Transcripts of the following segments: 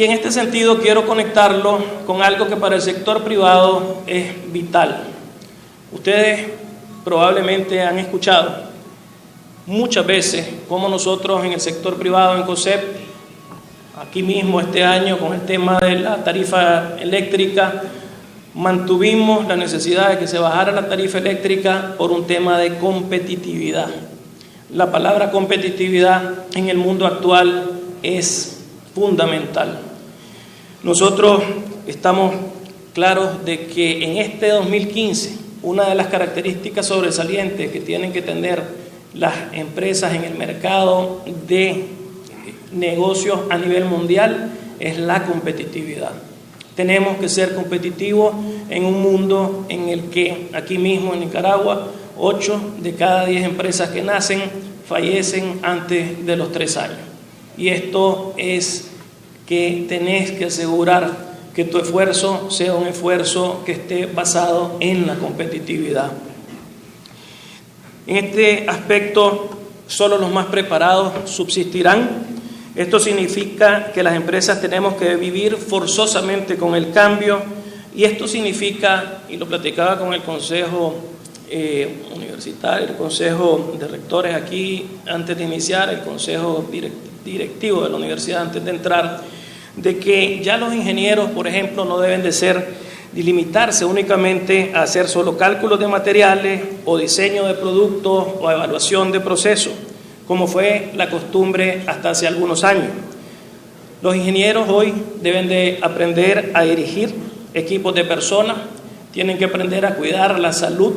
Y en este sentido quiero conectarlo con algo que para el sector privado es vital. Ustedes probablemente han escuchado muchas veces cómo nosotros en el sector privado, en COSEP, aquí mismo este año con el tema de la tarifa eléctrica, mantuvimos la necesidad de que se bajara la tarifa eléctrica por un tema de competitividad. La palabra competitividad en el mundo actual es fundamental. Nosotros estamos claros de que en este 2015, una de las características sobresalientes que tienen que tener las empresas en el mercado de negocios a nivel mundial es la competitividad. Tenemos que ser competitivos en un mundo en el que aquí mismo en Nicaragua 8 de cada 10 empresas que nacen fallecen antes de los 3 años. Y esto es que tenés que asegurar que tu esfuerzo sea un esfuerzo que esté basado en la competitividad. En este aspecto, solo los más preparados subsistirán. Esto significa que las empresas tenemos que vivir forzosamente con el cambio, y esto significa, y lo platicaba con el Consejo Universitario, el Consejo de Rectores aquí antes de iniciar, el Consejo Directivo de la Universidad antes de entrar, de que ya los ingenieros, por ejemplo, no deben de limitarse únicamente a hacer solo cálculos de materiales o diseño de productos o evaluación de procesos, como fue la costumbre hasta hace algunos años. Los ingenieros hoy deben de aprender a dirigir equipos de personas, tienen que aprender a cuidar la salud,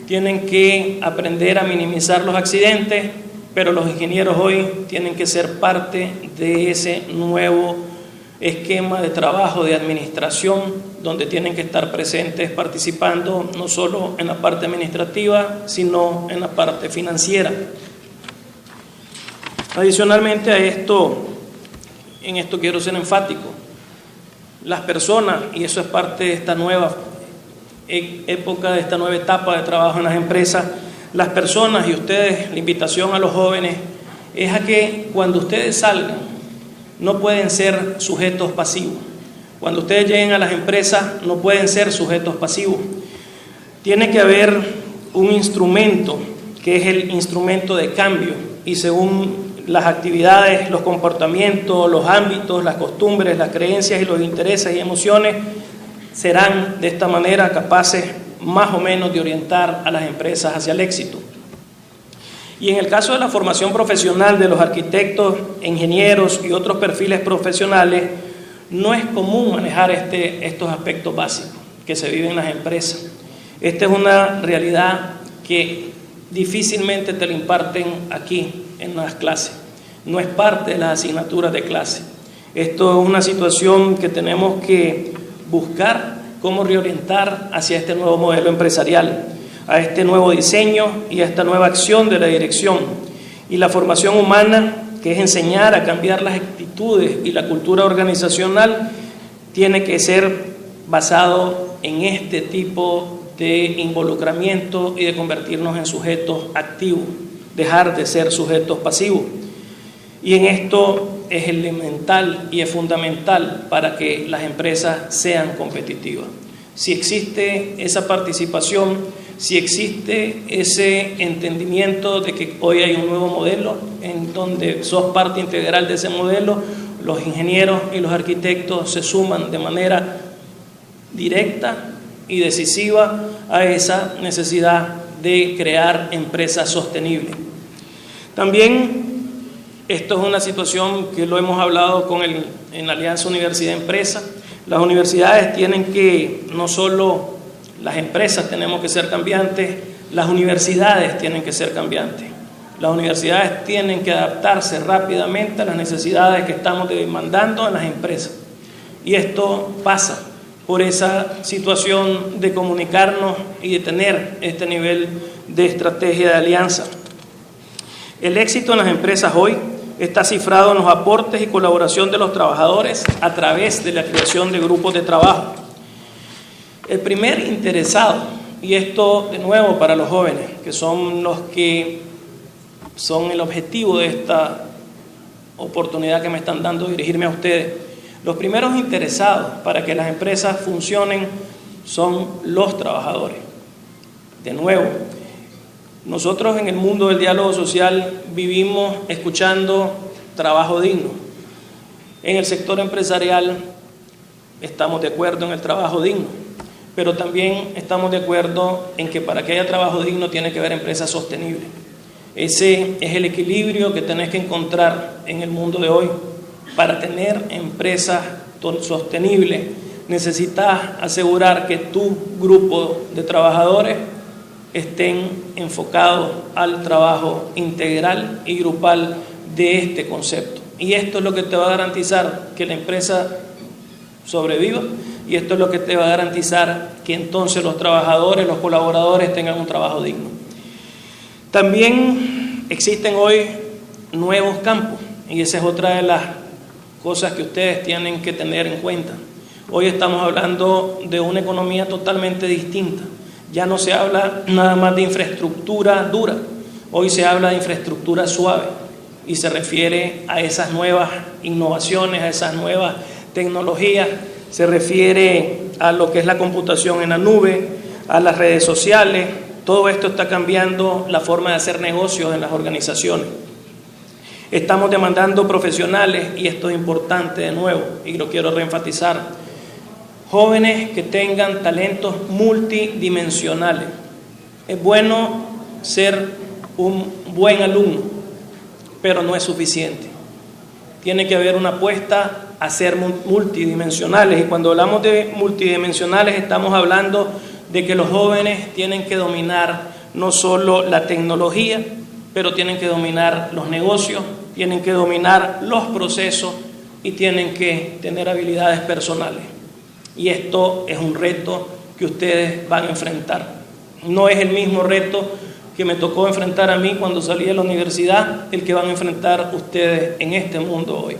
tienen que aprender a minimizar los accidentes, pero los ingenieros hoy tienen que ser parte de ese nuevo esquema de trabajo de administración, donde tienen que estar presentes participando no solo en la parte administrativa, sino en la parte financiera. Adicionalmente a esto, en esto quiero ser enfático, las personas, y eso es parte de esta nueva época, de esta nueva etapa de trabajo en las empresas, las personas y ustedes, la invitación a los jóvenes es a que cuando ustedes salgan no pueden ser sujetos pasivos. Cuando ustedes lleguen a las empresas no pueden ser sujetos pasivos. Tiene que haber un instrumento que es el instrumento de cambio, y según las actividades, los comportamientos, los ámbitos, las costumbres, las creencias y los intereses y emociones serán de esta manera capaces más o menos de orientar a las empresas hacia el éxito. Y en el caso de la formación profesional de los arquitectos, ingenieros y otros perfiles profesionales, no es común manejar estos aspectos básicos que se viven en las empresas. Esta es una realidad que difícilmente te la imparten aquí en las clases. No es parte de las asignaturas de clase. Esto es una situación que tenemos que buscar cómo reorientar hacia este nuevo modelo empresarial, a este nuevo diseño y a esta nueva acción de la dirección. Y la formación humana, que es enseñar a cambiar las actitudes y la cultura organizacional, tiene que ser basado en este tipo de involucramiento y de convertirnos en sujetos activos, dejar de ser sujetos pasivos. Y en esto es elemental y es fundamental para que las empresas sean competitivas. Si existe esa participación, si existe ese entendimiento de que hoy hay un nuevo modelo en donde sos parte integral de ese modelo, los ingenieros y los arquitectos se suman de manera directa y decisiva a esa necesidad de crear empresas sostenibles. También esto es una situación que lo hemos hablado en la Alianza Universidad-Empresa. Las universidades tienen que, no solo las empresas tenemos que ser cambiantes, las universidades tienen que ser cambiantes. Las universidades tienen que adaptarse rápidamente a las necesidades que estamos demandando en las empresas. Y esto pasa por esa situación de comunicarnos y de tener este nivel de estrategia de alianza. El éxito en las empresas hoy está cifrado en los aportes y colaboración de los trabajadores a través de la creación de grupos de trabajo. El primer interesado, y esto de nuevo para los jóvenes, que son los que son el objetivo de esta oportunidad que me están dando de dirigirme a ustedes, Los primeros interesados para que las empresas funcionen son los trabajadores. De nuevo, nosotros en el mundo del diálogo social vivimos escuchando trabajo digno. En el sector empresarial estamos de acuerdo en el trabajo digno, pero también estamos de acuerdo en que para que haya trabajo digno tiene que haber empresas sostenibles. Ese es el equilibrio que tenés que encontrar en el mundo de hoy. Para tener empresas sostenibles necesitas asegurar que tu grupo de trabajadores estén enfocados al trabajo integral y grupal de este concepto. Y esto es lo que te va a garantizar que la empresa sobreviva, y esto es lo que te va a garantizar que entonces los trabajadores, los colaboradores tengan un trabajo digno. También existen hoy nuevos campos, y esa es otra de las cosas que ustedes tienen que tener en cuenta. Hoy estamos hablando de una economía totalmente distinta. Ya no se habla nada más de infraestructura dura, hoy se habla de infraestructura suave y se refiere a esas nuevas innovaciones, a esas nuevas tecnologías, se refiere a lo que es la computación en la nube, a las redes sociales. Todo esto está cambiando la forma de hacer negocios en las organizaciones. Estamos demandando profesionales, y esto es importante de nuevo, y lo quiero reenfatizar, jóvenes que tengan talentos multidimensionales. Es bueno ser un buen alumno, pero no es suficiente. Tiene que haber una apuesta a ser multidimensionales, y cuando hablamos de multidimensionales estamos hablando de que los jóvenes tienen que dominar no solo la tecnología, pero tienen que dominar los negocios, tienen que dominar los procesos y tienen que tener habilidades personales. Y esto es un reto que ustedes van a enfrentar. No es el mismo reto que me tocó enfrentar a mí cuando salí de la universidad, el que van a enfrentar ustedes en este mundo hoy.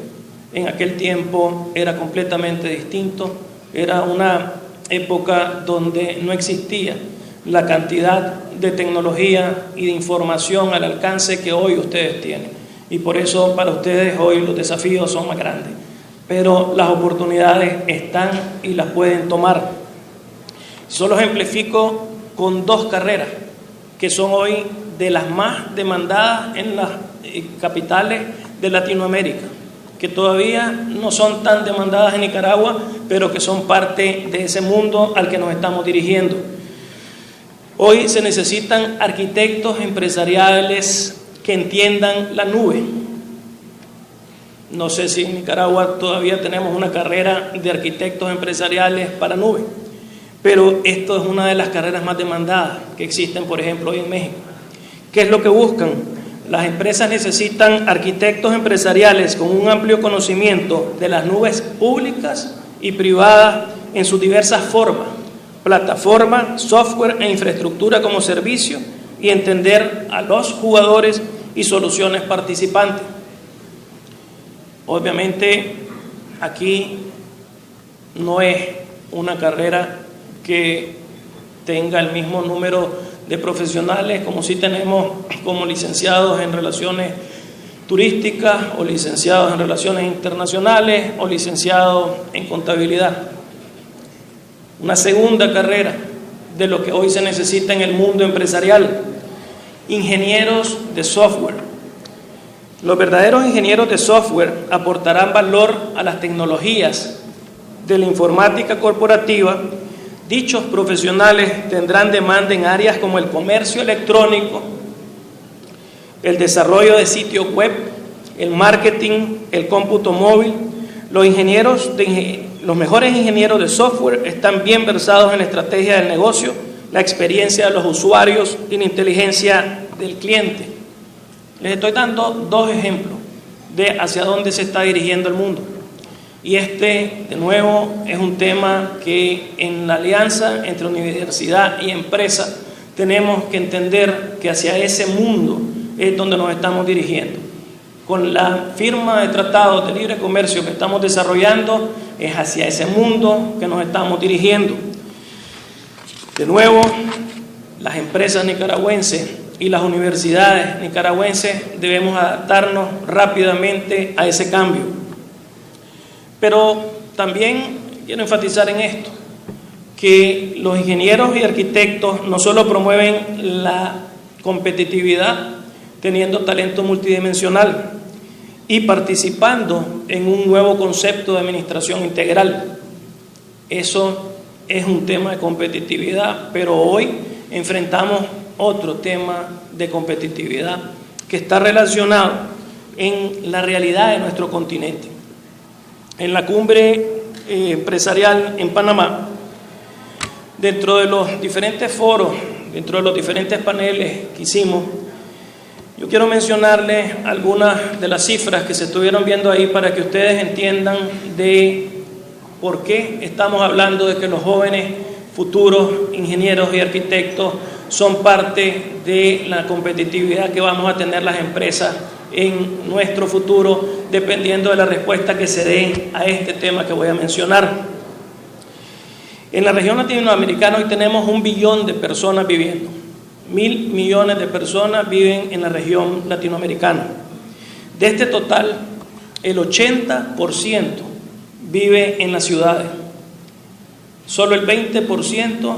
En aquel tiempo era completamente distinto, era una época donde no existía la cantidad de tecnología y de información al alcance que hoy ustedes tienen. Y por eso para ustedes hoy los desafíos son más grandes. Pero las oportunidades están y las pueden tomar. Solo ejemplifico con 2 carreras que son hoy de las más demandadas en las capitales de Latinoamérica, que todavía no son tan demandadas en Nicaragua, pero que son parte de ese mundo al que nos estamos dirigiendo. Hoy se necesitan arquitectos empresariales que entiendan la nube. No sé si en Nicaragua todavía tenemos una carrera de arquitectos empresariales para nube, pero esto es una de las carreras más demandadas que existen, por ejemplo, hoy en México. ¿Qué es lo que buscan? Las empresas necesitan arquitectos empresariales con un amplio conocimiento de las nubes públicas y privadas en sus diversas formas, plataforma, software e infraestructura como servicio, y entender a los jugadores y soluciones participantes. Obviamente, aquí no es una carrera que tenga el mismo número de profesionales como si tenemos como licenciados en relaciones turísticas o licenciados en relaciones internacionales o licenciados en contabilidad. Una segunda carrera de lo que hoy se necesita en el mundo empresarial: ingenieros de software. Los verdaderos ingenieros de software aportarán valor a las tecnologías de la informática corporativa. Dichos profesionales tendrán demanda en áreas como el comercio electrónico, el desarrollo de sitios web, el marketing, el cómputo móvil. Los mejores ingenieros de software están bien versados en la estrategia del negocio, la experiencia de los usuarios y la inteligencia del cliente. Les estoy dando 2 ejemplos de hacia dónde se está dirigiendo el mundo. Y de nuevo, es un tema que en la alianza entre universidad y empresa tenemos que entender que hacia ese mundo es donde nos estamos dirigiendo. Con la firma de tratados de libre comercio que estamos desarrollando, es hacia ese mundo que nos estamos dirigiendo. De nuevo, las empresas nicaragüenses y las universidades nicaragüenses debemos adaptarnos rápidamente a ese cambio. Pero también quiero enfatizar en esto, que los ingenieros y arquitectos no solo promueven la competitividad teniendo talento multidimensional y participando en un nuevo concepto de administración integral. Eso es un tema de competitividad, pero hoy enfrentamos otro tema de competitividad que está relacionado en la realidad de nuestro continente. En la cumbre empresarial en Panamá, dentro de los diferentes foros, dentro de los diferentes paneles que hicimos, yo quiero mencionarles algunas de las cifras que se estuvieron viendo ahí para que ustedes entiendan de por qué estamos hablando de que los jóvenes futuros ingenieros y arquitectos son parte de la competitividad que vamos a tener las empresas en nuestro futuro, dependiendo de la respuesta que se dé a este tema que voy a mencionar. En la región latinoamericana hoy tenemos 1 billón de personas viviendo. 1.000 millones de personas viven en la región latinoamericana. De este total, el 80% vive en las ciudades. Solo el 20%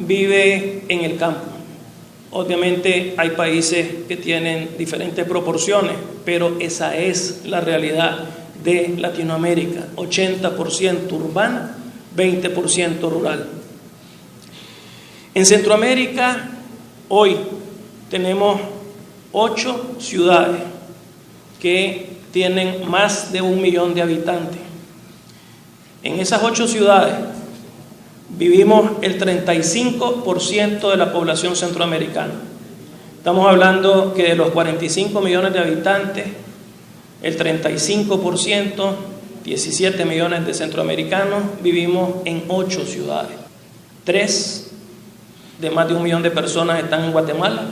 vive en el campo. Obviamente hay países que tienen diferentes proporciones, pero esa es la realidad de Latinoamérica. 80% urbana, 20% rural. En Centroamérica, hoy tenemos 8 ciudades que tienen más de 1 millón de habitantes. En esas 8 ciudades vivimos el 35% de la población centroamericana. Estamos hablando que de los 45 millones de habitantes, el 35%, 17 millones de centroamericanos, vivimos en 8 ciudades. 3 de más de 1 millón de personas están en Guatemala,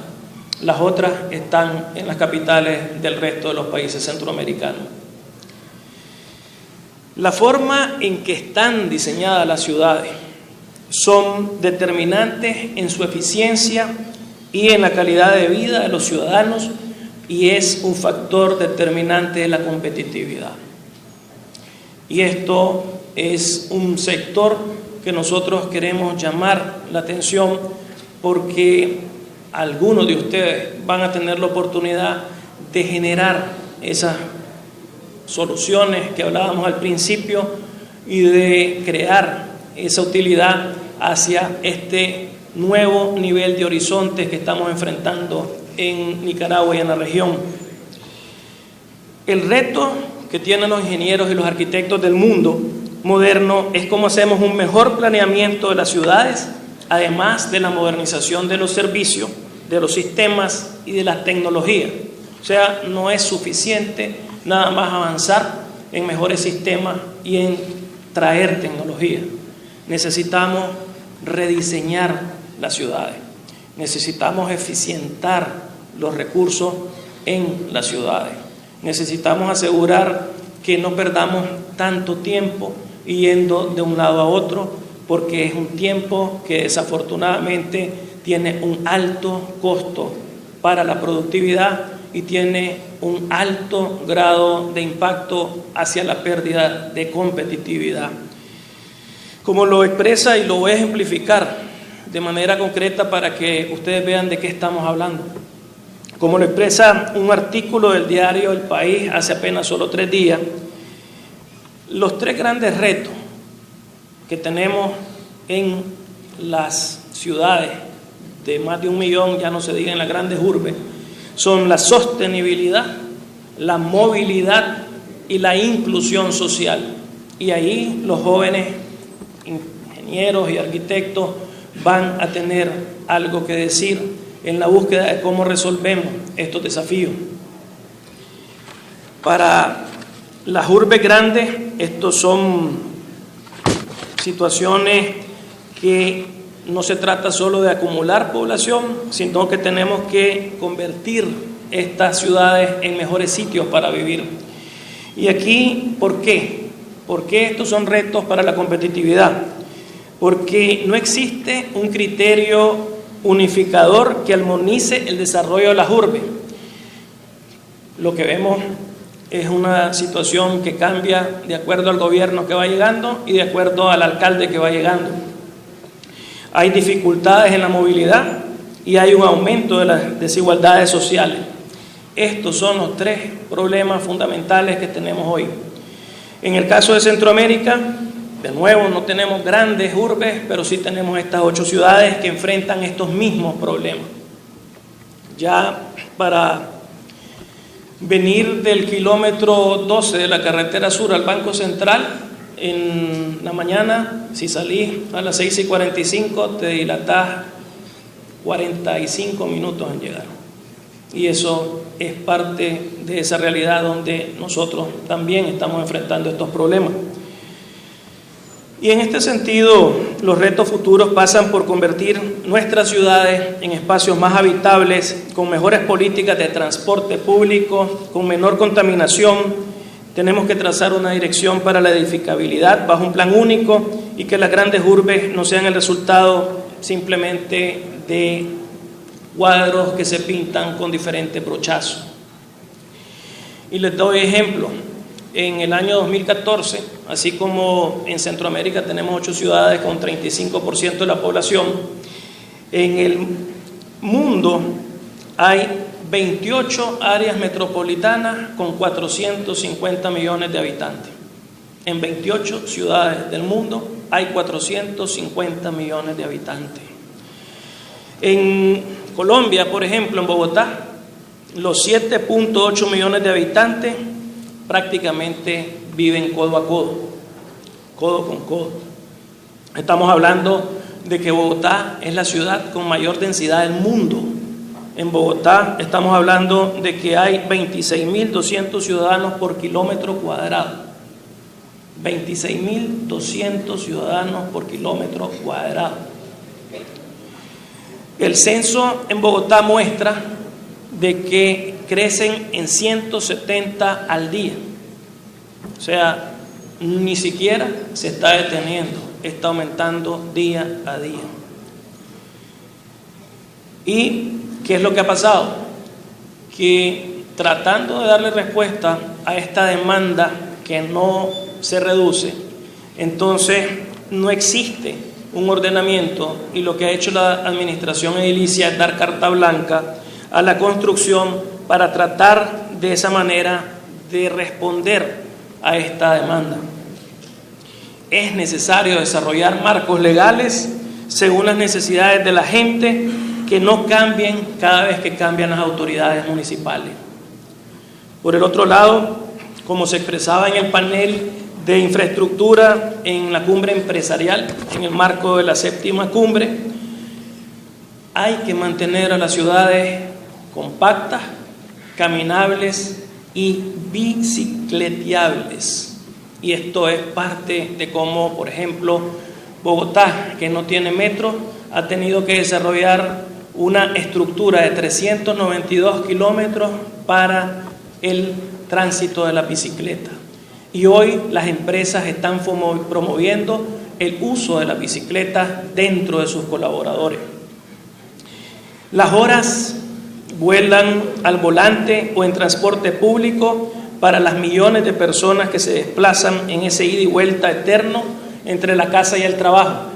las otras están en las capitales del resto de los países centroamericanos. La forma en que están diseñadas las ciudades son determinantes en su eficiencia y en la calidad de vida de los ciudadanos y es un factor determinante de la competitividad. Y esto es un sector que nosotros queremos llamar la atención porque algunos de ustedes van a tener la oportunidad de generar esas soluciones que hablábamos al principio y de crear esa utilidad hacia este nuevo nivel de horizontes que estamos enfrentando en Nicaragua y en la región. El reto que tienen los ingenieros y los arquitectos del mundo moderno es cómo hacemos un mejor planeamiento de las ciudades, además de la modernización de los servicios, de los sistemas y de la tecnología. O sea, no es suficiente nada más avanzar en mejores sistemas y en traer tecnología. Necesitamos rediseñar las ciudades, necesitamos eficientar los recursos en las ciudades, necesitamos asegurar que no perdamos tanto tiempo yendo de un lado a otro, porque es un tiempo que desafortunadamente tiene un alto costo para la productividad y tiene un alto grado de impacto hacia la pérdida de competitividad. Como lo expresa, y lo voy a ejemplificar de manera concreta para que ustedes vean de qué estamos hablando. Como lo expresa un artículo del diario El País hace apenas solo 3 días, los 3 grandes retos que tenemos en las ciudades de más de 1 millón, ya no se diga en las grandes urbes, son la sostenibilidad, la movilidad y la inclusión social. Y ahí los jóvenes ingenieros y arquitectos van a tener algo que decir en la búsqueda de cómo resolvemos estos desafíos. Para las urbes grandes, estos son situaciones que no se trata solo de acumular población, sino que tenemos que convertir estas ciudades en mejores sitios para vivir. Y aquí, ¿por qué? ¿Por qué estos son retos para la competitividad? Porque no existe un criterio unificador que armonice el desarrollo de las urbes. Lo que vemos es una situación que cambia de acuerdo al gobierno que va llegando y de acuerdo al alcalde que va llegando. Hay dificultades en la movilidad y hay un aumento de las desigualdades sociales. Estos son los tres problemas fundamentales que tenemos hoy. En el caso de Centroamérica, de nuevo, no tenemos grandes urbes, pero sí tenemos estas 8 ciudades que enfrentan estos mismos problemas. Ya para venir del kilómetro 12 de la carretera sur al Banco Central, en la mañana, si salís a las 6:45, te dilatás 45 minutos en llegar. Y eso es parte de esa realidad donde nosotros también estamos enfrentando estos problemas. Y en este sentido, los retos futuros pasan por convertir nuestras ciudades en espacios más habitables, con mejores políticas de transporte público, con menor contaminación. Tenemos que trazar una dirección para la edificabilidad bajo un plan único y que las grandes urbes no sean el resultado simplemente de cuadros que se pintan con diferentes brochazos. Y les doy ejemplo. En el año 2014, así como en Centroamérica tenemos 8 ciudades con 35% de la población, en el mundo hay 28 áreas metropolitanas con 450 millones de habitantes. En 28 ciudades del mundo hay 450 millones de habitantes. En Colombia, por ejemplo, en Bogotá, los 7.8 millones de habitantes prácticamente viven codo a codo, codo con codo. Estamos hablando de que Bogotá es la ciudad con mayor densidad del mundo. En Bogotá estamos hablando de que hay 26.200 ciudadanos por kilómetro cuadrado. 26.200 ciudadanos por kilómetro cuadrado. El censo en Bogotá muestra de que crecen en 170 al día. O sea, ni siquiera se está deteniendo, está aumentando día a día. ¿Y qué es lo que ha pasado? Que tratando de darle respuesta a esta demanda que no se reduce, entonces no existe un ordenamiento, y lo que ha hecho la administración edilicia es dar carta blanca a la construcción para tratar de esa manera de responder a esta demanda. Es necesario desarrollar marcos legales según las necesidades de la gente, que no cambien cada vez que cambian las autoridades municipales. Por el otro lado, como se expresaba en el panel de infraestructura en la cumbre empresarial, en el marco de la 7ª cumbre, hay que mantener a las ciudades compactas, caminables y bicicleteables. Y esto es parte de cómo, por ejemplo, Bogotá, que no tiene metro, ha tenido que desarrollar una estructura de 392 kilómetros para el tránsito de la bicicleta. Y hoy las empresas están promoviendo el uso de la bicicleta dentro de sus colaboradores. Las horas vuelan al volante o en transporte público para las millones de personas que se desplazan en ese ida y vuelta eterno entre la casa y el trabajo.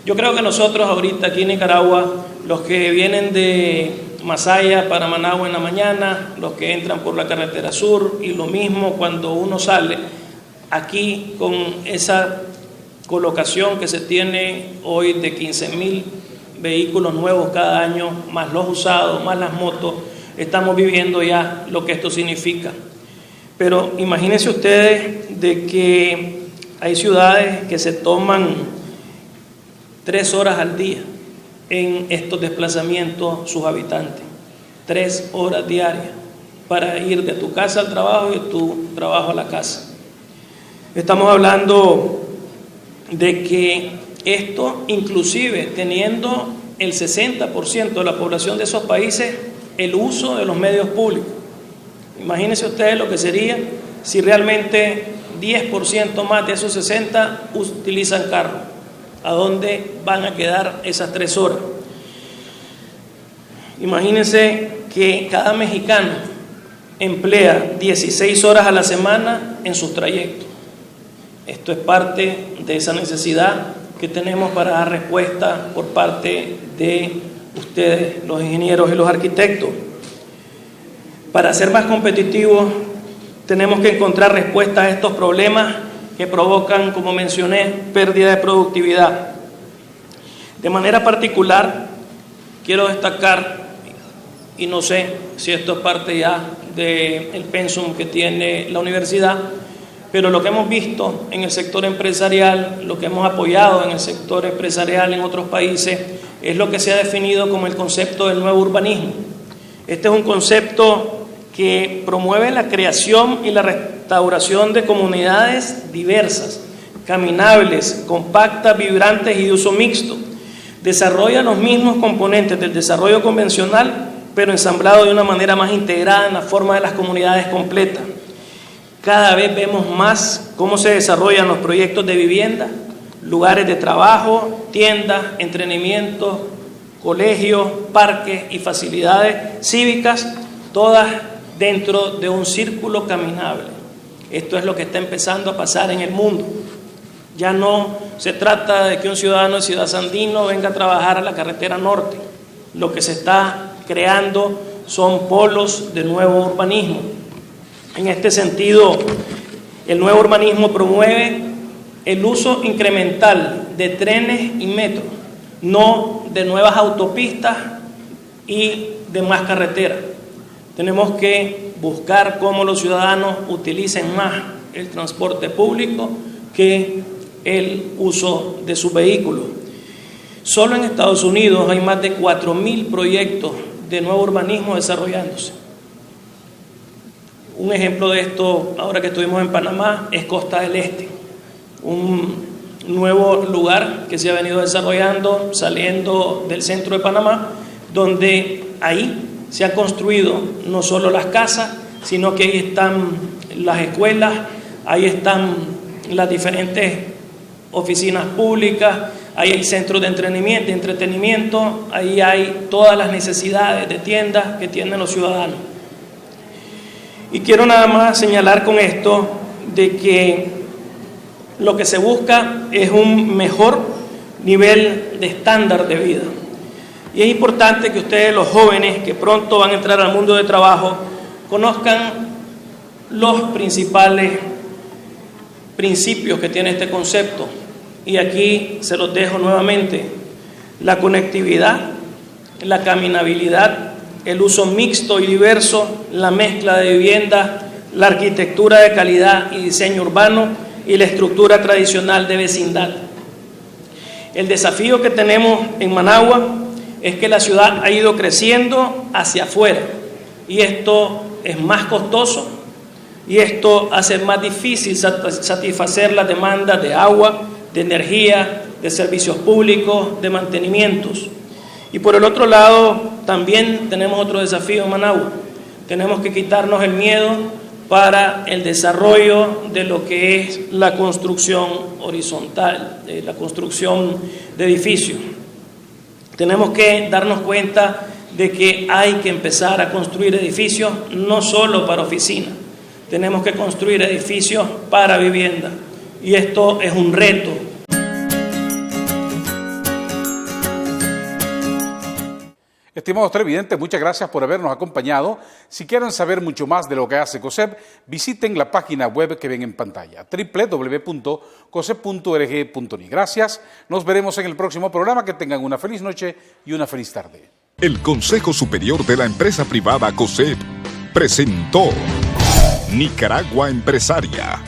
Yo creo que nosotros ahorita aquí en Nicaragua, los que vienen de Masaya para Managua en la mañana, los que entran por la carretera sur, y lo mismo cuando uno sale aquí con esa colocación que se tiene hoy de 15.000 vehículos nuevos cada año, más los usados, más las motos, estamos viviendo ya lo que esto significa. Pero imagínense ustedes de que hay ciudades que se toman 3 horas al día en estos desplazamientos sus habitantes, 3 horas diarias para ir de tu casa al trabajo y de tu trabajo a la casa. Estamos hablando de que esto, inclusive teniendo el 60% de la población de esos países el uso de los medios públicos. Imagínense ustedes lo que sería si realmente 10% más de esos 60 utilizan carro. ¿A dónde van a quedar esas 3 horas? Imagínense que cada mexicano emplea 16 horas a la semana en sus trayectos. Esto es parte de esa necesidad que tenemos para dar respuesta por parte de ustedes, los ingenieros y los arquitectos. Para ser más competitivos, tenemos que encontrar respuestas a estos problemas que provocan, como mencioné, pérdida de productividad. De manera particular, quiero destacar, y no sé si esto es parte ya del pensum que tiene la universidad, pero lo que hemos visto en el sector empresarial, lo que hemos apoyado en el sector empresarial en otros países, es lo que se ha definido como el concepto del nuevo urbanismo. Este es un concepto que promueve la creación y la restauración de comunidades diversas, caminables, compactas, vibrantes y de uso mixto. Desarrolla los mismos componentes del desarrollo convencional, pero ensamblado de una manera más integrada en la forma de las comunidades completas. Cada vez vemos más cómo se desarrollan los proyectos de vivienda, lugares de trabajo, tiendas, entretenimiento, colegios, parques y facilidades cívicas, todas dentro de un círculo caminable. Esto es lo que está empezando a pasar en el mundo. Ya no se trata de que un ciudadano de Ciudad Sandino venga a trabajar a la carretera norte. Lo que se está creando son polos de nuevo urbanismo. En este sentido, el nuevo urbanismo promueve el uso incremental de trenes y metros, no de nuevas autopistas y de más carreteras. Tenemos que buscar cómo los ciudadanos utilicen más el transporte público que el uso de sus vehículos. Solo en Estados Unidos hay más de 4.000 proyectos de nuevo urbanismo desarrollándose. Un ejemplo de esto, ahora que estuvimos en Panamá, es Costa del Este, un nuevo lugar que se ha venido desarrollando saliendo del centro de Panamá, donde ahí se han construido no solo las casas, sino que ahí están las escuelas, ahí están las diferentes oficinas públicas, ahí hay centros de entretenimiento, ahí hay todas las necesidades de tiendas que tienen los ciudadanos. Y quiero nada más señalar con esto de que lo que se busca es un mejor nivel de estándar de vida. Y es importante que ustedes, los jóvenes que pronto van a entrar al mundo de trabajo, conozcan los principales principios que tiene este concepto. Y aquí se los dejo nuevamente: la conectividad, la caminabilidad, el uso mixto y diverso, la mezcla de viviendas, la arquitectura de calidad y diseño urbano y la estructura tradicional de vecindad. El desafío que tenemos en Managua es que la ciudad ha ido creciendo hacia afuera y esto es más costoso y esto hace más difícil satisfacer las demandas de agua, de energía, de servicios públicos, de mantenimientos. Y por el otro lado, también tenemos otro desafío en Managua. Tenemos que quitarnos el miedo para el desarrollo de lo que es la construcción horizontal, la construcción de edificios. Tenemos que darnos cuenta de que hay que empezar a construir edificios no solo para oficinas, tenemos que construir edificios para vivienda. Y esto es un reto. Estimados televidentes, muchas gracias por habernos acompañado. Si quieren saber mucho más de lo que hace COSEP, visiten la página web que ven en pantalla, www.cosep.org.ni. Gracias, nos veremos en el próximo programa. Que tengan una feliz noche y una feliz tarde. El Consejo Superior de la Empresa Privada COSEP presentó Nicaragua Empresaria.